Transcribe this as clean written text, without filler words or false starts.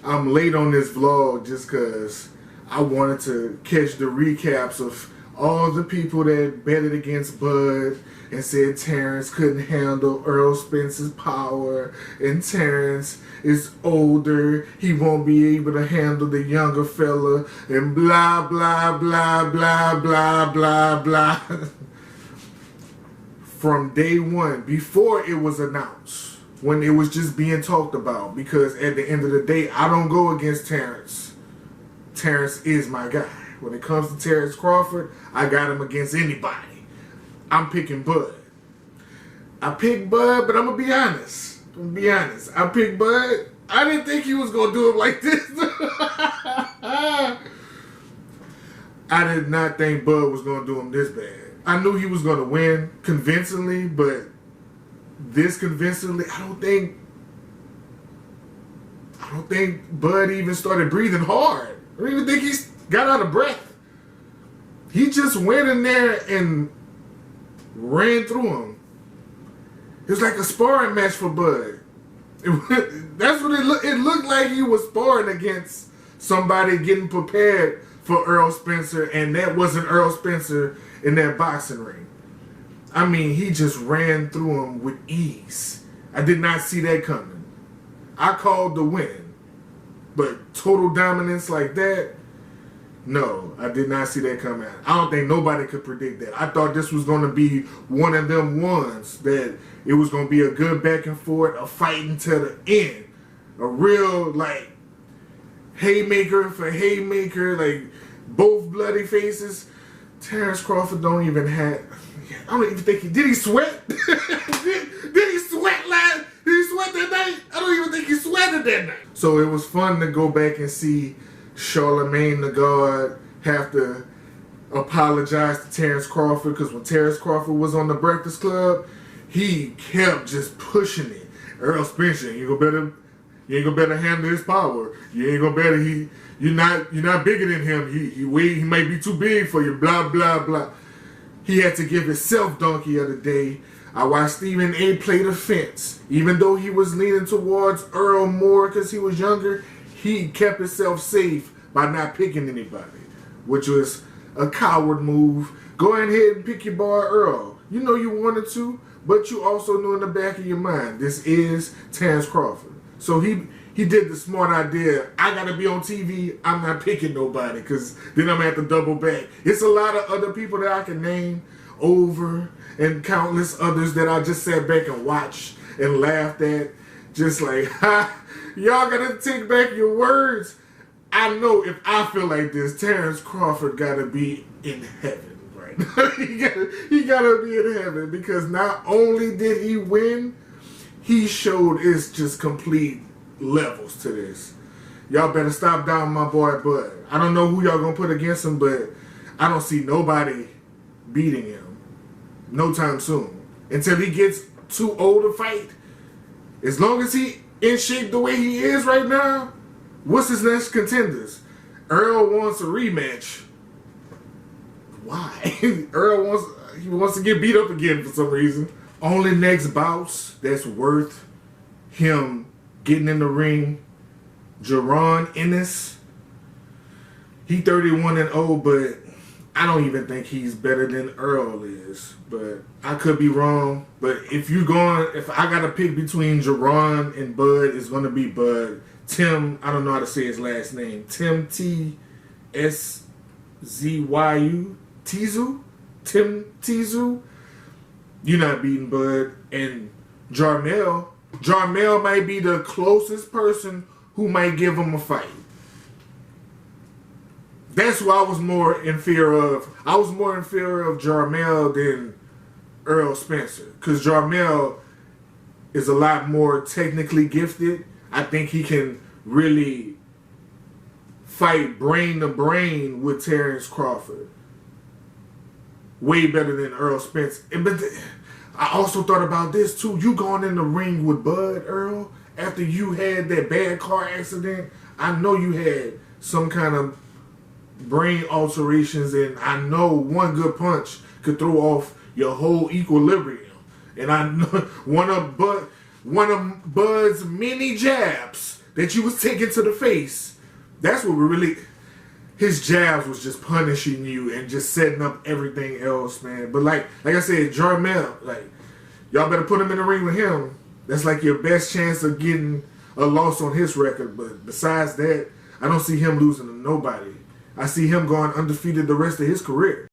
I'm late on this vlog just because I wanted to catch the recaps of all the people that betted against Bud and said Terrence couldn't handle Earl Spence's power and Terrence is older, he won't be able to handle the younger fella and blah blah blah blah blah blah blah. From day one, before it was announced, when it was just being talked about, because at the end of the day, I don't go against Terrence. Terrence is my guy. When it comes to Terrence Crawford, I got him against anybody. I'm picking Bud. I picked Bud, but I'm going to be honest. I picked Bud. I didn't think he was going to do it like this. I did not think Bud was going to do him this bad. I knew he was going to win convincingly, but this convincingly, I don't think Bud even started breathing hard. I don't even think he got out of breath. He just went in there and ran through him. It was like a sparring match for Bud. That's what it looked. It looked like he was sparring against somebody getting prepared for Earl Spencer, and that wasn't Earl Spencer in that boxing ring. I mean, he just ran through him with ease. I did not see that coming. I called the win, but total dominance like that, no, I did not see that coming. I don't think nobody could predict that. I thought this was going to be one of them ones that it was going to be a good back and forth, a fighting to the end, a real like haymaker for haymaker, like both bloody faces. Terrence Crawford don't even have. I don't even think did he sweat? did he sweat last? Did he sweat that night? I don't even think he sweated that night. So it was fun to go back and see Charlemagne the God have to apologize to Terrence Crawford, because when Terrence Crawford was on the Breakfast Club, he kept just pushing it. Earl Spencer, you ain't gonna better handle his power. You ain't gonna better you're not bigger than him. He might be too big for you. Blah blah blah. He had to give himself donkey of the day. I watched Stephen A. play the fence. Even though he was leaning towards Earl more because he was younger, he kept himself safe by not picking anybody, which was a coward move. Go ahead and pick your boy Earl. You know you wanted to, but you also knew in the back of your mind, this is Terrence Crawford. So he did the smart idea. I gotta be on TV. I'm not picking nobody, because then I'm gonna have to double back. It's a lot of other people that I can name over, and countless others that I just sat back and watched and laughed at. Just like, ha, y'all gotta take back your words. I know if I feel like this, Terrence Crawford gotta be in heaven right now. he gotta be in heaven, because not only did he win, he showed it's just complete levels to this. Y'all better stop down my boy Bud. I don't know who y'all gonna put against him, but I don't see nobody beating him no time soon. Until he gets too old to fight. As long as he in shape the way he is right now, what's his next contenders? Earl wants a rematch. Why? Earl wants to get beat up again for some reason. Only next bouts that's worth him getting in the ring, Jaron Ennis. He 31-0, but I don't even think he's better than Earl is. But I could be wrong. But if I gotta pick between Jaron and Bud, it's gonna be Bud. Tim, I don't know how to say his last name. Tim Tzyu. Tim Tzyu. You're not beating Bud. And Jarmel might be the closest person who might give him a fight. That's who I was more in fear of. I was more in fear of Jarmel than Earl Spencer, because Jarmel is a lot more technically gifted. I think he can really fight brain to brain with Terrence Crawford. Way better than Earl Spence. But I also thought about this too. You going in the ring with Bud, Earl, after you had that bad car accident. I know you had some kind of brain alterations, and I know one good punch could throw off your whole equilibrium. And I know one of Bud's many jabs that you was taking to the face. That's what we really... His jabs was just punishing you and just setting up everything else, man. But like I said, Jarmel, like, y'all better put him in the ring with him. That's like your best chance of getting a loss on his record. But besides that, I don't see him losing to nobody. I see him going undefeated the rest of his career.